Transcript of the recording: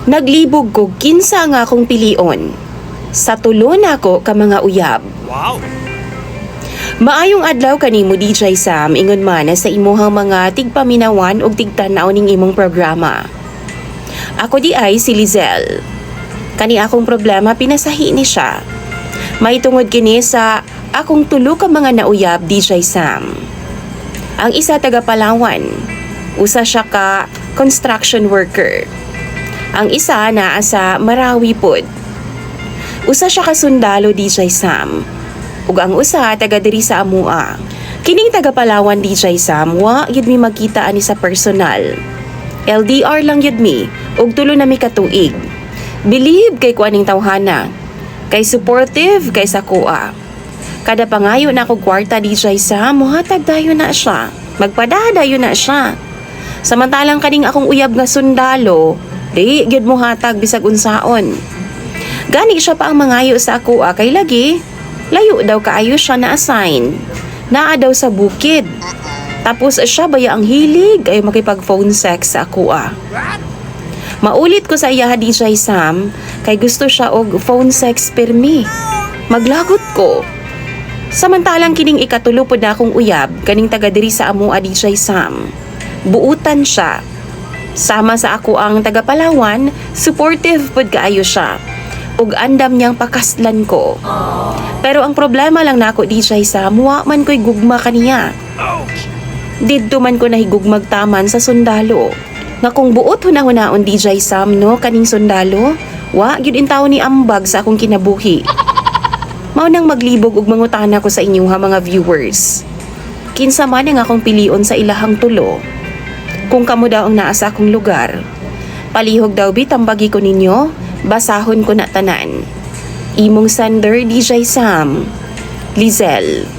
Naglibog ko kinsa nga akong pilion. Sa tulo nako ka mga uyab. Wow! Maayong adlaw kanimo DJ Sam, ingon man sa imuhang mga tigpaminawan ug tigtanaw ning imong programa. Ako di ay si Lizelle. Kani akong problema pinasahi ni siya. May tungod kini sa akong tulo ka mga nauyab DJ Sam. Ang isa taga Palawan, usa siya ka construction worker. Ang isa naa sa Marawi pod. Usa siya ka sundalo DJ Sam. Ug ang usa taga diri sa amua. Kining taga Palawan DJ Sam, wa gyud mi magkita ani sa personal. LDR lang gyud mi ug tulo na mi katuig. Believe kay kuaning tawhana. Kay supportive kay sa kuha. Kada pangayo na kog kwarta DJ Sam, muhatag dayon na siya. Magpadadayon na siya. Samantalang kaning akong uyab nga sundalo, di gyud muhatag bisag unsaon. Gani siya pa ang mangayo sa kuha kay lagi layo daw kaayo siya na-assign. Naa daw sa bukid. Tapos siya baya ang hilig ay makipag-phone sex sa kuha. Maulit ko sa iya DJ Sam, kay gusto siya og phone sex permi. Maglagot ko. Samantalang kining ikatulo pod na akong uyab, kaning taga diri sa amua DJ Sam. Buutan siya. Sama sa ako ang taga Palawan, supportive pod kaayo siya. Ug andam niyang pakaslan ko. Pero ang problema lang nako DJ Sam, wa man ko'y gugma kaniya. Didto man ko nahigugmag taman sa sundalo. Nga kung buot hunahunaon DJ Sam no kaning sundalo, wa gyud intaw ni ambag sa akong kinabuhi. Mao nang maglibog ug mangutana ko sa inyo ha mga viewers. Kinsa man ang akong pilion sa ilahang tulo? Kung kamo daw ang naa sa akong lugar, palihog daw bitambagi ko ninyo, basahon ko na tanan. Imong sender DJ Sam, Lizelle.